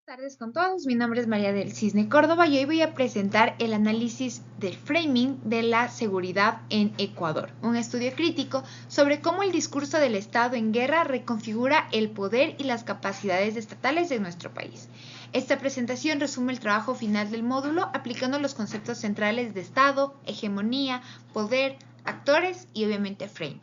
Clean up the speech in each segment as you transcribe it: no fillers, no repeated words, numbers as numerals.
Buenas tardes con todos, mi nombre es María del Cisne Córdoba y hoy voy a presentar el análisis del framing de la seguridad en Ecuador, un estudio crítico sobre cómo el discurso del Estado en guerra reconfigura el poder y las capacidades estatales de nuestro país. Esta presentación resume el trabajo final del módulo aplicando los conceptos centrales de Estado, hegemonía, poder, actores y obviamente framing.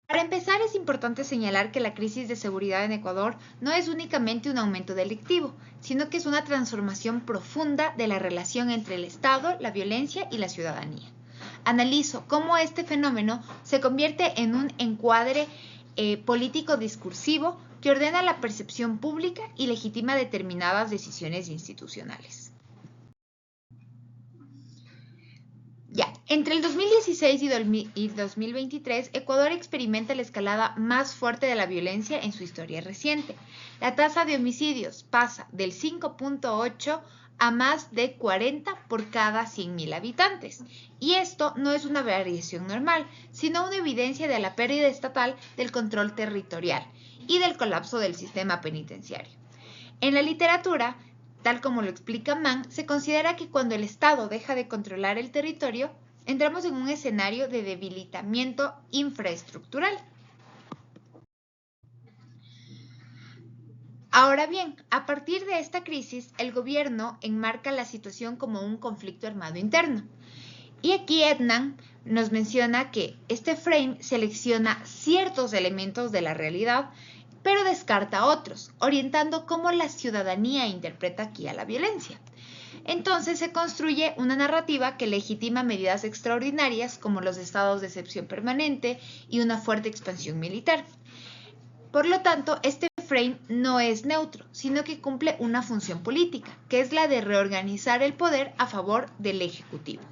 Para empezar, es importante señalar que la crisis de seguridad en Ecuador no es únicamente un aumento delictivo, sino que es una transformación profunda de la relación entre el Estado, la violencia y la ciudadanía. Analizo cómo este fenómeno se convierte en un encuadre político discursivo que ordena la percepción pública y legitima determinadas decisiones institucionales. Entre el 2016 y 2023, Ecuador experimenta la escalada más fuerte de la violencia en su historia reciente. La tasa de homicidios pasa del 5.8 a más de 40 por cada 100.000 habitantes. Y esto no es una variación normal, sino una evidencia de la pérdida estatal del control territorial y del colapso del sistema penitenciario. En la literatura, tal como lo explica Mann, se considera que cuando el Estado deja de controlar el territorio, entramos en un escenario de debilitamiento infraestructural. Ahora bien, a partir de esta crisis, el gobierno enmarca la situación como un conflicto armado interno. Y aquí Ednan nos menciona que este frame selecciona ciertos elementos de la realidad, pero descarta otros, orientando cómo la ciudadanía interpreta aquí a la violencia. Entonces se construye una narrativa que legitima medidas extraordinarias como los estados de excepción permanente y una fuerte expansión militar. Por lo tanto, este frame no es neutro, sino que cumple una función política, que es la de reorganizar el poder a favor del Ejecutivo.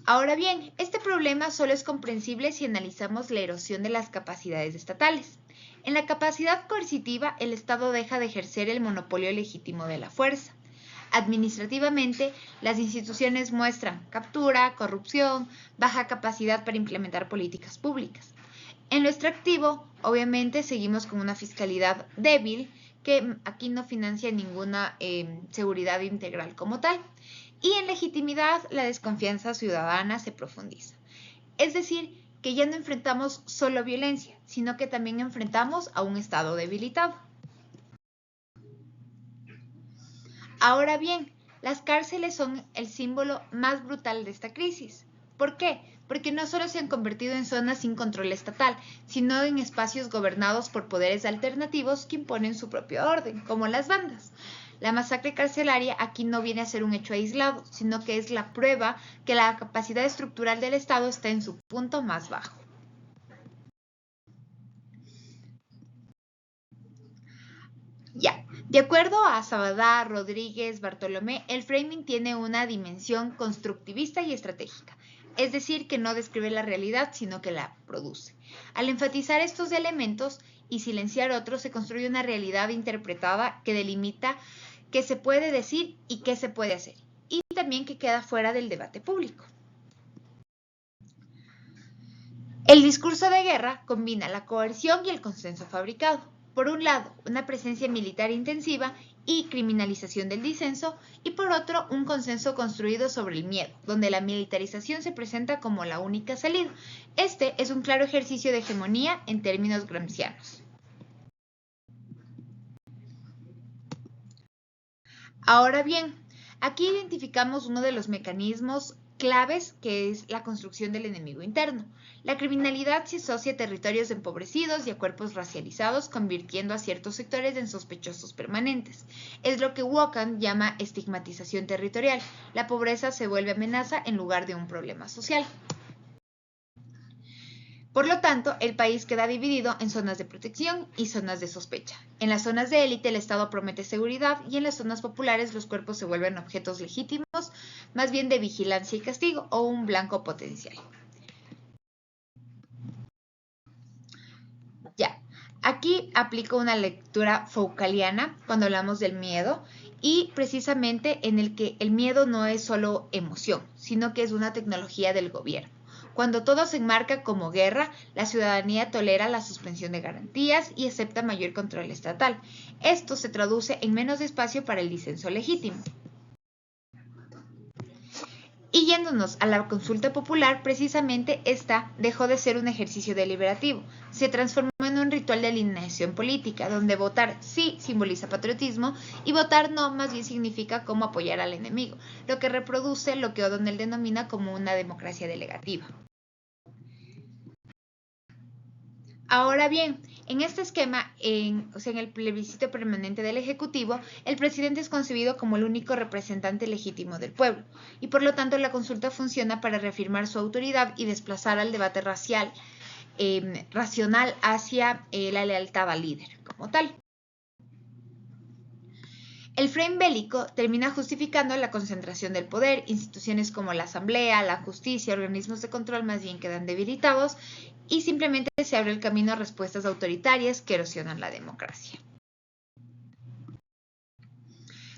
Ahora bien, este problema solo es comprensible si analizamos la erosión de las capacidades estatales. En la capacidad coercitiva, el Estado deja de ejercer el monopolio legítimo de la fuerza. Administrativamente, las instituciones muestran captura, corrupción, baja capacidad para implementar políticas públicas. En lo extractivo, obviamente, seguimos con una fiscalidad débil que aquí no financia ninguna seguridad integral como tal. Y en legitimidad, la desconfianza ciudadana se profundiza. Es decir, que ya no enfrentamos solo violencia, sino que también enfrentamos a un Estado debilitado. Ahora bien, las cárceles son el símbolo más brutal de esta crisis. ¿Por qué? Porque no solo se han convertido en zonas sin control estatal, sino en espacios gobernados por poderes alternativos que imponen su propio orden, como las bandas. La masacre carcelaria aquí no viene a ser un hecho aislado, sino que es la prueba que la capacidad estructural del Estado está en su punto más bajo. De acuerdo a Sabadá, Rodríguez, Bartolomé, el framing tiene una dimensión constructivista y estratégica, es decir, que no describe la realidad, sino que la produce. Al enfatizar estos elementos y silenciar otros, se construye una realidad interpretada que delimita qué se puede decir y qué se puede hacer, y también que queda fuera del debate público. El discurso de guerra combina la coerción y el consenso fabricado. Por un lado, una presencia militar intensiva y criminalización del disenso, y por otro, un consenso construido sobre el miedo, donde la militarización se presenta como la única salida. Este es un claro ejercicio de hegemonía en términos gramscianos. Ahora bien, aquí identificamos uno de los mecanismos claves, que es la construcción del enemigo interno. La criminalidad se asocia a territorios empobrecidos y a cuerpos racializados, convirtiendo a ciertos sectores en sospechosos permanentes. Es lo que Wokan llama estigmatización territorial. La pobreza se vuelve amenaza en lugar de un problema social. Por lo tanto, el país queda dividido en zonas de protección y zonas de sospecha. En las zonas de élite el Estado promete seguridad y en las zonas populares los cuerpos se vuelven objetos legítimos, más bien de vigilancia y castigo o un blanco potencial. Aquí aplico una lectura foucaultiana cuando hablamos del miedo y precisamente en el que el miedo no es solo emoción, sino que es una tecnología del gobierno. Cuando todo se enmarca como guerra, la ciudadanía tolera la suspensión de garantías y acepta mayor control estatal. Esto se traduce en menos espacio para el disenso legítimo. Y yéndonos a la consulta popular, precisamente esta dejó de ser un ejercicio deliberativo, se transformó en un ritual de alineación política, donde votar sí simboliza patriotismo y votar no más bien significa cómo apoyar al enemigo, lo que reproduce lo que O'Donnell denomina como una democracia delegativa. Ahora bien, en este esquema, en el plebiscito permanente del Ejecutivo, el presidente es concebido como el único representante legítimo del pueblo, y por lo tanto la consulta funciona para reafirmar su autoridad y desplazar al debate racional hacia la lealtad al líder como tal. El frame bélico termina justificando la concentración del poder, instituciones como la Asamblea, la justicia, organismos de control más bien quedan debilitados y simplemente se abre el camino a respuestas autoritarias que erosionan la democracia.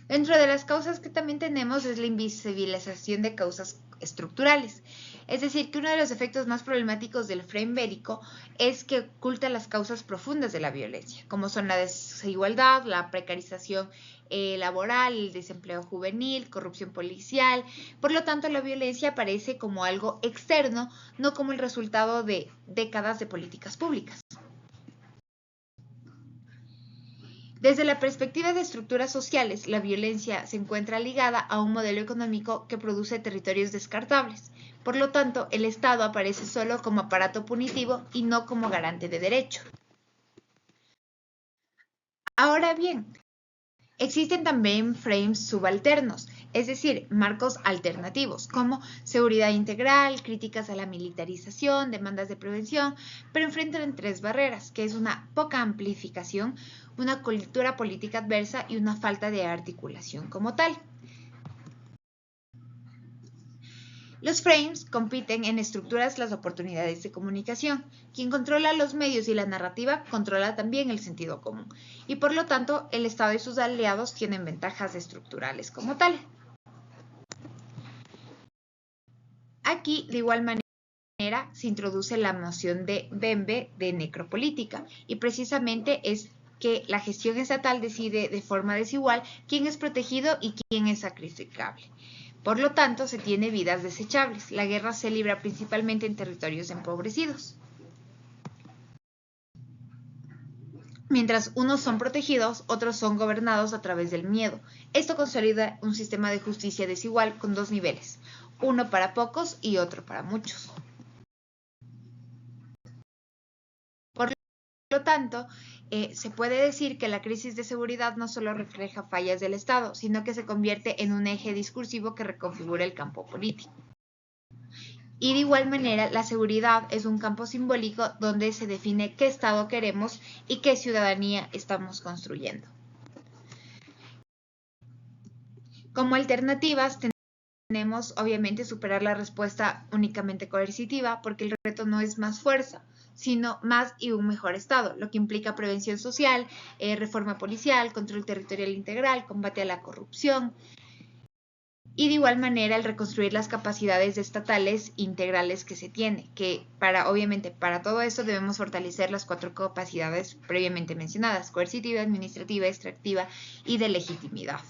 Dentro de las causas que también tenemos es la invisibilización de causas estructurales. Es decir, que uno de los efectos más problemáticos del frame bélico es que oculta las causas profundas de la violencia, como son la desigualdad, la precarización laboral, el desempleo juvenil, corrupción policial. Por lo tanto, la violencia aparece como algo externo, no como el resultado de décadas de políticas públicas. Desde la perspectiva de estructuras sociales, la violencia se encuentra ligada a un modelo económico que produce territorios descartables. Por lo tanto, el Estado aparece solo como aparato punitivo y no como garante de derecho. Ahora bien, existen también frames subalternos, es decir, marcos alternativos, como seguridad integral, críticas a la militarización, demandas de prevención, pero enfrentan tres barreras, que es una poca amplificación, una cultura política adversa y una falta de articulación como tal. Los frames compiten en estructuras las oportunidades de comunicación. Quien controla los medios y la narrativa controla también el sentido común. Y por lo tanto, el Estado y sus aliados tienen ventajas estructurales como tal. Aquí, de igual manera, se introduce la noción de Bembe de necropolítica. Y precisamente es que la gestión estatal decide de forma desigual quién es protegido y quién es sacrificable. Por lo tanto, se tiene vidas desechables. La guerra se libra principalmente en territorios empobrecidos. Mientras unos son protegidos, otros son gobernados a través del miedo. Esto consolida un sistema de justicia desigual con dos niveles, uno para pocos y otro para muchos. Por lo tanto, se puede decir que la crisis de seguridad no solo refleja fallas del Estado, sino que se convierte en un eje discursivo que reconfigura el campo político. Y de igual manera, la seguridad es un campo simbólico donde se define qué Estado queremos y qué ciudadanía estamos construyendo. Como alternativas, tenemos obviamente superar la respuesta únicamente coercitiva, porque el reto no es más fuerza, sino más y un mejor Estado, lo que implica prevención social, reforma policial, control territorial integral, combate a la corrupción, y de igual manera el reconstruir las capacidades estatales integrales que se tiene, que obviamente para todo esto debemos fortalecer las 4 capacidades previamente mencionadas, coercitiva, administrativa, extractiva y de legitimidad.